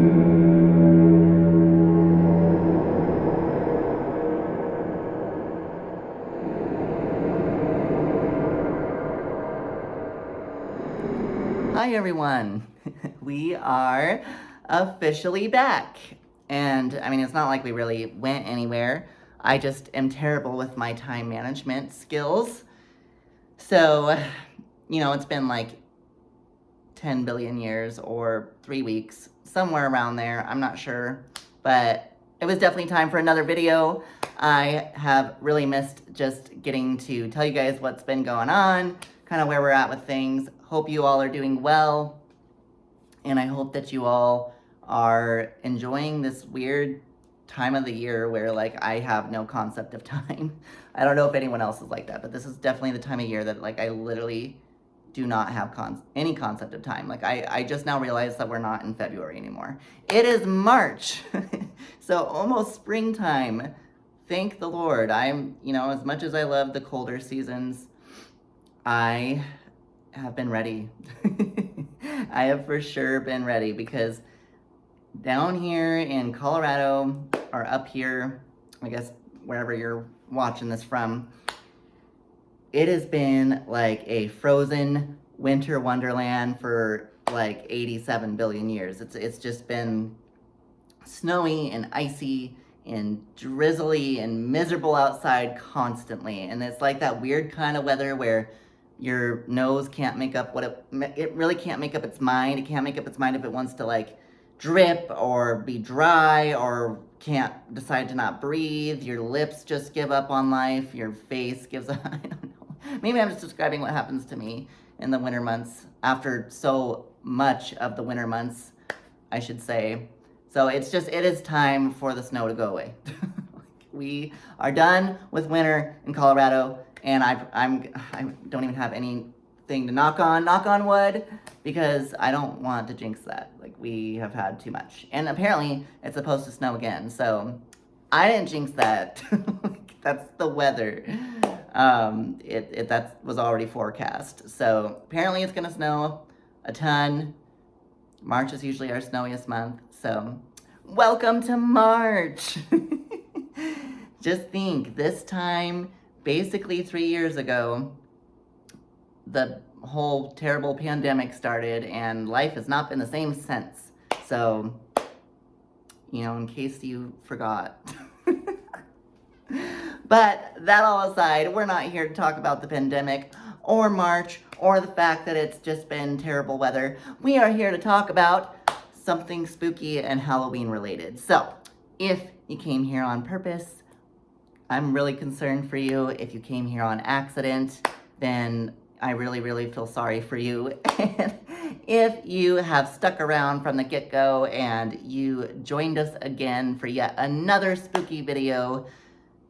Hi everyone, we are officially back. And I mean, it's not like we really went anywhere. I just am terrible with my time management skills. So, it's been like 10 billion years or 3 weeks, somewhere around there. I'm not sure, but it was definitely time for another video. I have really missed just getting to tell you guys what's been going on, kind of where we're at with things. Hope you all are doing well, and I hope that you all are enjoying this weird time of the year where like I have no concept of time. I don't know if anyone else is like that, but this is definitely the time of year that like I literally do not have any concept of time. Like I just now realized that we're not in February anymore. It is March, so almost springtime. Thank the Lord. I'm, as much as I love the colder seasons, I have been ready. I have for sure been ready because down here in Colorado, or up here, I guess wherever you're watching this from, it has been like a frozen winter wonderland for like 87 billion years. It's just been snowy and icy and drizzly and miserable outside constantly. And it's like that weird kind of weather where your nose can't make up it really can't make up its mind. It can't make up its mind if it wants to like drip or be dry or can't decide to not breathe. Your lips just give up on life. Your face gives up. I don't know. Maybe I'm just describing what happens to me in the winter months after so much of the winter months, I should say. So it is time for the snow to go away. We are done with winter in Colorado, and I don't even have anything to knock on wood, because I don't want to jinx that. Like, we have had too much. And apparently it's supposed to snow again, so I didn't jinx that. That's the weather. That was already forecast. So apparently it's gonna snow a ton. March is usually our snowiest month, so welcome to March. Just think, this time, basically 3 years ago, the whole terrible pandemic started, and life has not been the same since. So, in case you forgot. But that all aside, we're not here to talk about the pandemic or March or the fact that it's just been terrible weather. We are here to talk about something spooky and Halloween related. So, if you came here on purpose, I'm really concerned for you. If you came here on accident, then I really, really feel sorry for you. And if you have stuck around from the get-go and you joined us again for yet another spooky video,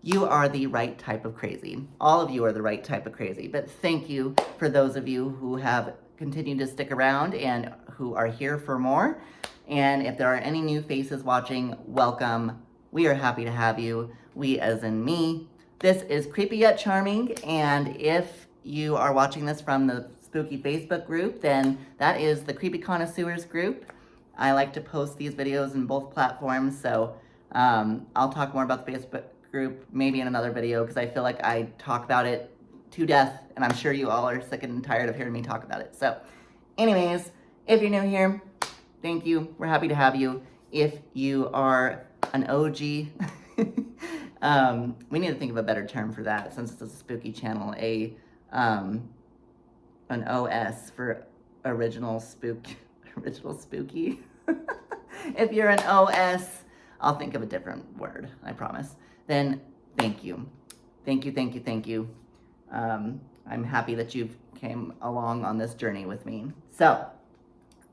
you are the right type of crazy. All of you are the right type of crazy. But thank you for those of you who have continued to stick around and who are here for more. And if there are any new faces watching, welcome. We are happy to have you. We as in me. This is Creepy Yet Charming, and if you are watching this from the spooky Facebook group, then that is the Creepy Connoisseurs group. I like to post these videos in both platforms, so I'll talk more about the Facebook group maybe in another video, because I feel like I talk about it to death, and I'm sure you all are sick and tired of hearing me talk about it. So anyways, if you're new here, thank you. We're happy to have you. If you are an OG, we need to think of a better term for that, since it's a spooky channel. An OS for original spooky. If you're an OS, I'll think of a different word, I promise. Then thank you. Thank you. I'm happy that you've came along on this journey with me. So,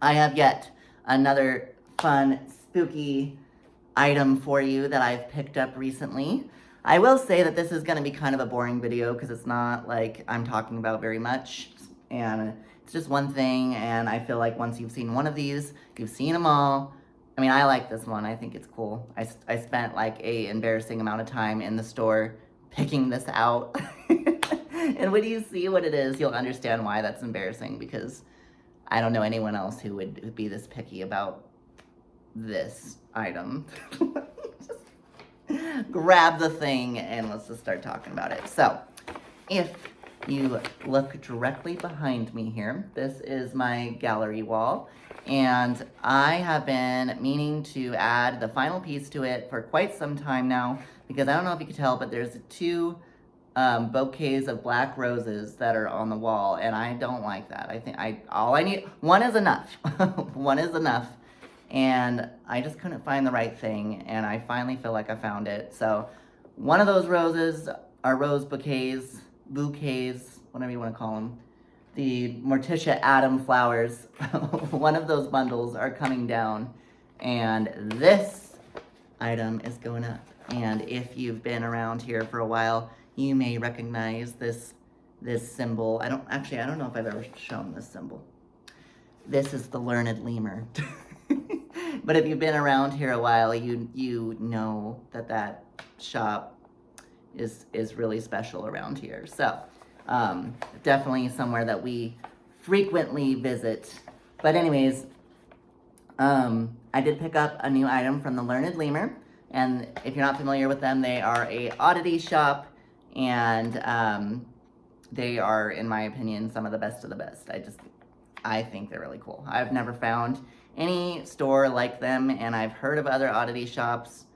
I have yet another fun, spooky item for you that I've picked up recently. I will say that this is going to be kind of a boring video, because it's not like I'm talking about very much, and it's just one thing, and I feel like once you've seen one of these, you've seen them all. I mean, I like this one. I think it's cool. I spent like a embarrassing amount of time in the store picking this out. And when you see what it is, you'll understand why that's embarrassing, because I don't know anyone else who would be this picky about this item. Just grab the thing and let's just start talking about it. So, if you look directly behind me here, this is my gallery wall, and I have been meaning to add the final piece to it for quite some time now, because I don't know if you can tell, but there's two bouquets of black roses that are on the wall, and I don't like that. I think all I need, one is enough. One is enough, and I just couldn't find the right thing, and I finally feel like I found it. So one of those roses are rose bouquets, whatever you want to call them, the Morticia Adam flowers. One of those bundles are coming down, and this item is going up. And if you've been around here for a while, you may recognize this symbol. I don't know if I've ever shown this symbol. This is the learned lemur. But if you've been around here a while, you know that shop is really special around here. So definitely somewhere that we frequently visit. But anyways, I did pick up a new item from the Learned Lemur, and if you're not familiar with them, they are a oddity shop, and they are, in my opinion, some of the best of the best. I think they're really cool. I've never found any store like them, and I've heard of other oddity shops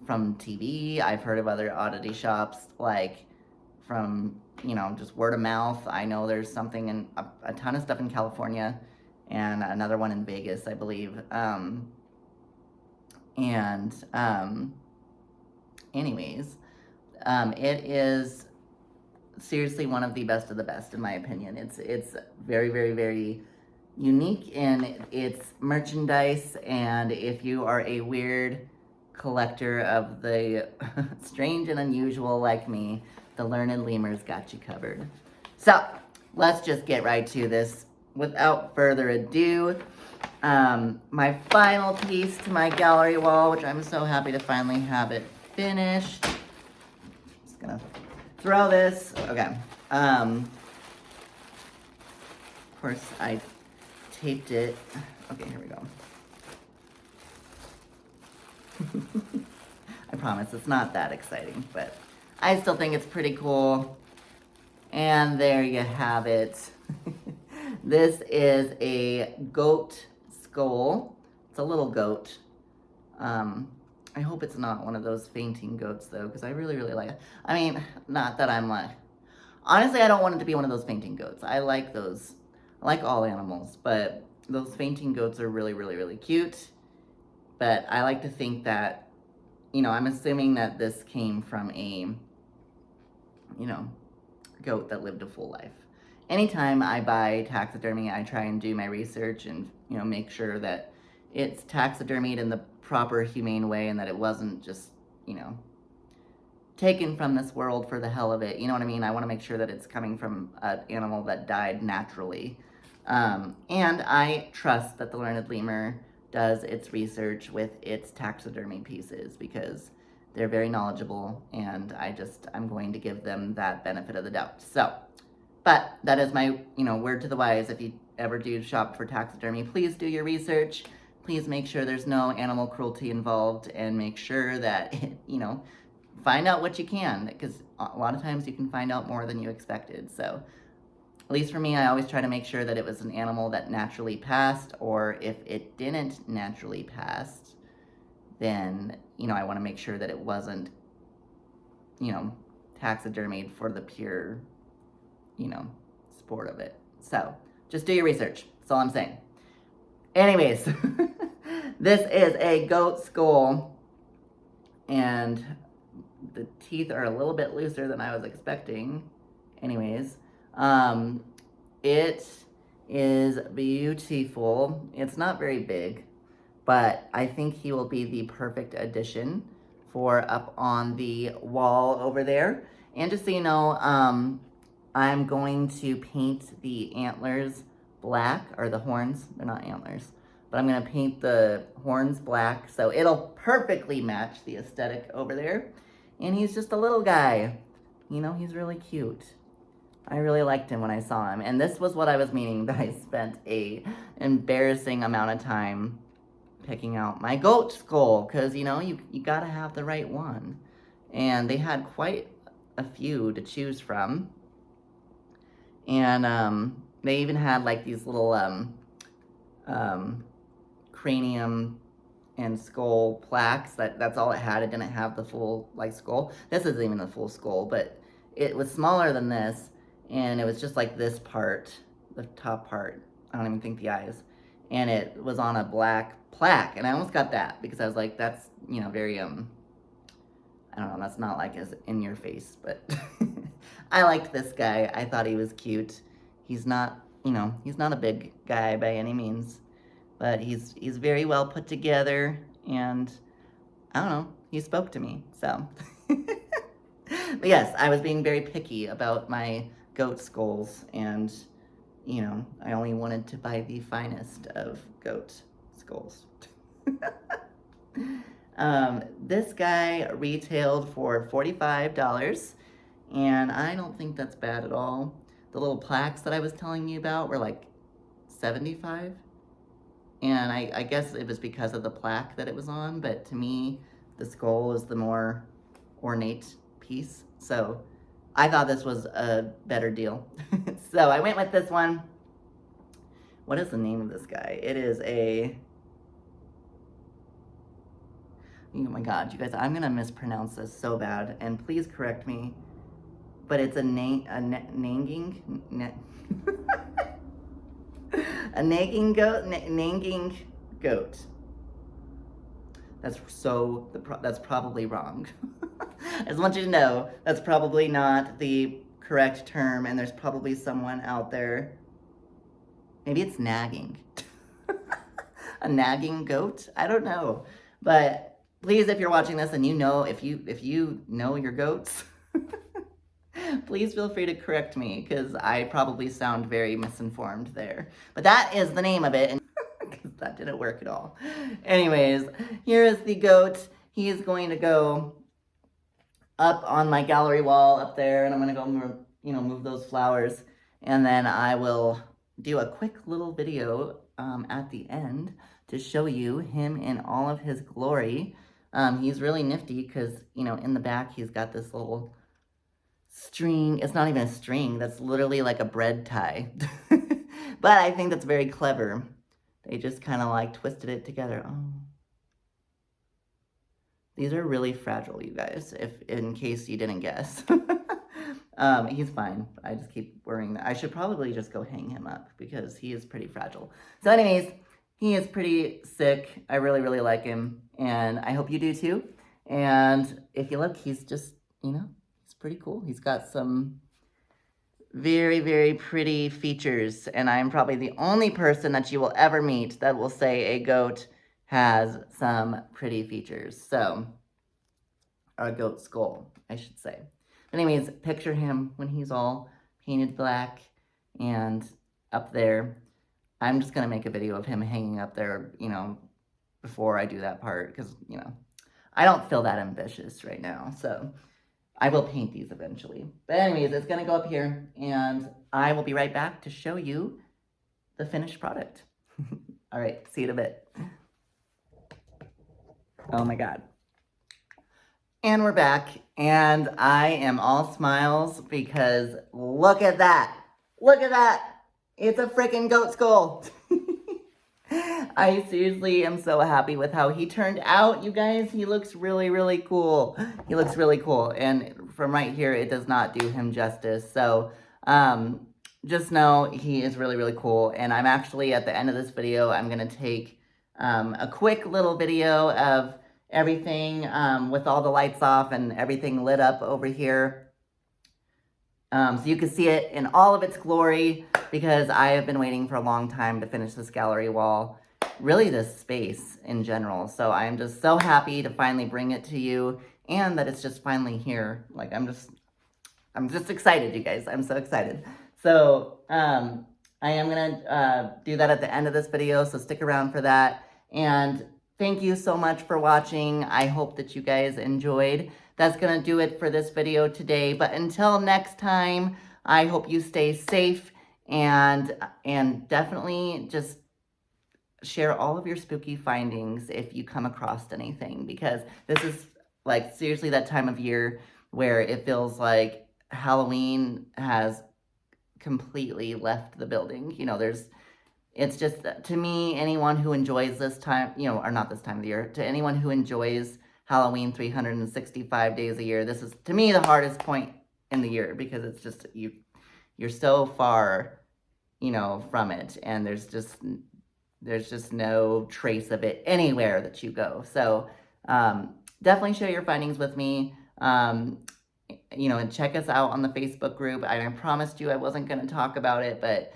from TV. I've heard of other oddity shops like from, just word of mouth. I know there's something in a ton of stuff in California and another one in Vegas, I believe. Anyways, it is seriously one of the best in my opinion. It's very, very, very unique in its merchandise, and if you are a weird collector of the strange and unusual like me, the Learned Lemur's got you covered. So let's just get right to this. Without further ado, my final piece to my gallery wall, which I'm so happy to finally have it finished. Just gonna throw this. Okay. Of course, I taped it. Okay, here we go. I promise it's not that exciting, but I still think it's pretty cool. And there you have it. This is a goat skull. It's a little goat. I hope it's not one of those fainting goats though, because I really, really like it. I mean, not that I'm like, honestly, I don't want it to be one of those fainting goats. I like those. I like all animals, but those fainting goats are really, really, really cute. But I like to think that, I'm assuming that this came from a, goat that lived a full life. Anytime I buy taxidermy, I try and do my research and, make sure that it's taxidermied in the proper humane way and that it wasn't just, taken from this world for the hell of it. You know what I mean? I want to make sure that it's coming from an animal that died naturally. And I trust that the Learned Lemur does its research with its taxidermy pieces because they're very knowledgeable, and I'm going to give them that benefit of the doubt. So, but that is my, word to the wise. If you ever do shop for taxidermy, please do your research. Please make sure there's no animal cruelty involved, and make sure that, find out what you can, because a lot of times you can find out more than you expected. So, at least for me, I always try to make sure that it was an animal that naturally passed, or if it didn't naturally pass, then, I want to make sure that it wasn't, taxidermied for the pure, sport of it. So, just do your research. That's all I'm saying. Anyways, this is a goat skull, and the teeth are a little bit looser than I was expecting. Anyways, it is beautiful. It's not very big, but I think he will be the perfect addition for up on the wall over there. And just so you know, I'm going to paint the antlers black, or the horns. They're not antlers, but I'm going to paint the horns black, so it'll perfectly match the aesthetic over there. And he's just a little guy. He's really cute. I really liked him when I saw him. And this was what I was meaning, that I spent a embarrassing amount of time picking out my goat skull, because, you know, you gotta have the right one. And they had quite a few to choose from. And they even had like these little cranium and skull plaques. That's all it had. It didn't have the full like skull. This isn't even the full skull, but it was smaller than this, and it was just like this part, the top part. I don't even think the eyes. And it was on a black plaque, and I almost got that because I was like, that's, you know, very I don't know, that's not like as in your face, but I liked this guy. I thought he was cute. He's not, you know, he's not a big guy by any means, but he's very well put together, and I don't know, he spoke to me, so. But yes, I was being very picky about my goat skulls, and, you know, I only wanted to buy the finest of goat skulls. This guy retailed for $45, and I don't think that's bad at all. The little plaques that I was telling you about were like $75, and I guess it was because of the plaque that it was on, but to me, the skull is the more ornate piece, so I thought this was a better deal. So I went with this one. What is the name of this guy? It is a... Oh my god, you guys, I'm gonna mispronounce this so bad, and please correct me, but it's a nanging goat. That's probably wrong. I just want you to know, that's probably not the correct term, and there's probably someone out there, maybe it's nagging. A nagging goat? I don't know, but please, if you're watching this and you know, if you know your goats, please feel free to correct me, because I probably sound very misinformed there. But that is the name of it, and because that didn't work at all. Anyways, here is the goat. He is going to go up on my gallery wall up there, and I'm gonna go, you know, move those flowers, and then I will do a quick little video at the end to show you him in all of his glory. He's really nifty because, you know, in the back he's got this little string. It's not even a string. That's literally like a bread tie. But I think that's very clever. They just kind of like twisted it together. Oh. These are really fragile, you guys, if in case you didn't guess. He's fine. I just keep worrying that I should probably just go hang him up because he is pretty fragile. So anyways, he is pretty sick. I really, really like him, and I hope you do too. And if you look, he's just, you know, he's pretty cool. He's got some very, very pretty features, and I'm probably the only person that you will ever meet that will say a goat has some pretty features. So, or a goat skull, I should say. Anyways, picture him when he's all painted black and up there. I'm just gonna make a video of him hanging up there, you know, before I do that part, because, you know, I don't feel that ambitious right now, so I will paint these eventually. But anyways, it's gonna go up here, and I will be right back to show you the finished product. All right, see you in a bit. Oh my God. And we're back, and I am all smiles because look at that. Look at that. It's a freaking goat skull. I seriously am so happy with how he turned out, you guys. He looks really, really cool. He looks really cool. And from right here, it does not do him justice. So just know he is really, really cool. And I'm actually, at the end of this video, I'm going to take a quick little video of everything with all the lights off and everything lit up over here. So you can see it in all of its glory, because I have been waiting for a long time to finish this gallery wall, really this space in general. So I'm just so happy to finally bring it to you, and that it's just finally here. Like, I'm just excited, you guys. I'm so excited. So I am gonna do that at the end of this video, so stick around for that. And thank you so much for watching. I hope that you guys enjoyed. That's gonna do it for this video today. But until next time, I hope you stay safe, and definitely just share all of your spooky findings if you come across anything, because this is like seriously that time of year where it feels like Halloween has completely left the building. You know, it's just, to me, anyone who enjoys this time, you know, or not this time of the year, to anyone who enjoys Halloween 365 days a year, this is, to me, the hardest point in the year, because it's just, you're so far, you know, from it, and there's just no trace of it anywhere that you go. So definitely share your findings with me. You know, and check us out on the Facebook group. I promised you I wasn't going to talk about it, but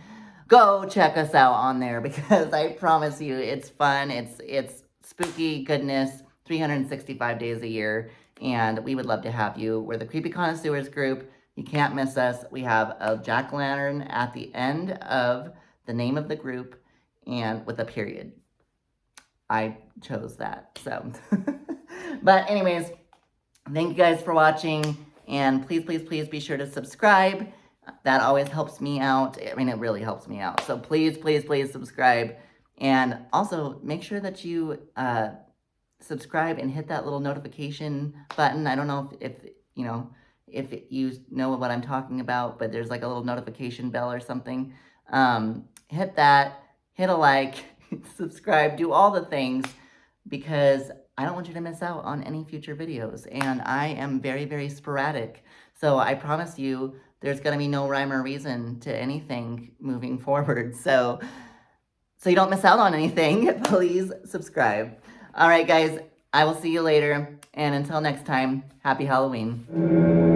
go check us out on there, because I promise you it's fun. It's spooky goodness 365 days a year, and we would love to have you. We're the Creepy Connoisseurs group. You can't miss us. We have a jack-o'-lantern at the end of the name of the group, and with a period. I chose that, so. But anyways, thank you guys for watching, and please, please, please be sure to subscribe. That always helps me out. I mean, it really helps me out. So please, please, please subscribe. And also make sure that you subscribe and hit that little notification button. I don't know if you know, if you know what I'm talking about, but there's like a little notification bell or something. Hit that, hit a like, subscribe, do all the things, because I don't want you to miss out on any future videos. And I am very, very sporadic. So I promise you there's going to be no rhyme or reason to anything moving forward. So you don't miss out on anything, please subscribe. All right, guys, I will see you later. And until next time, happy Halloween.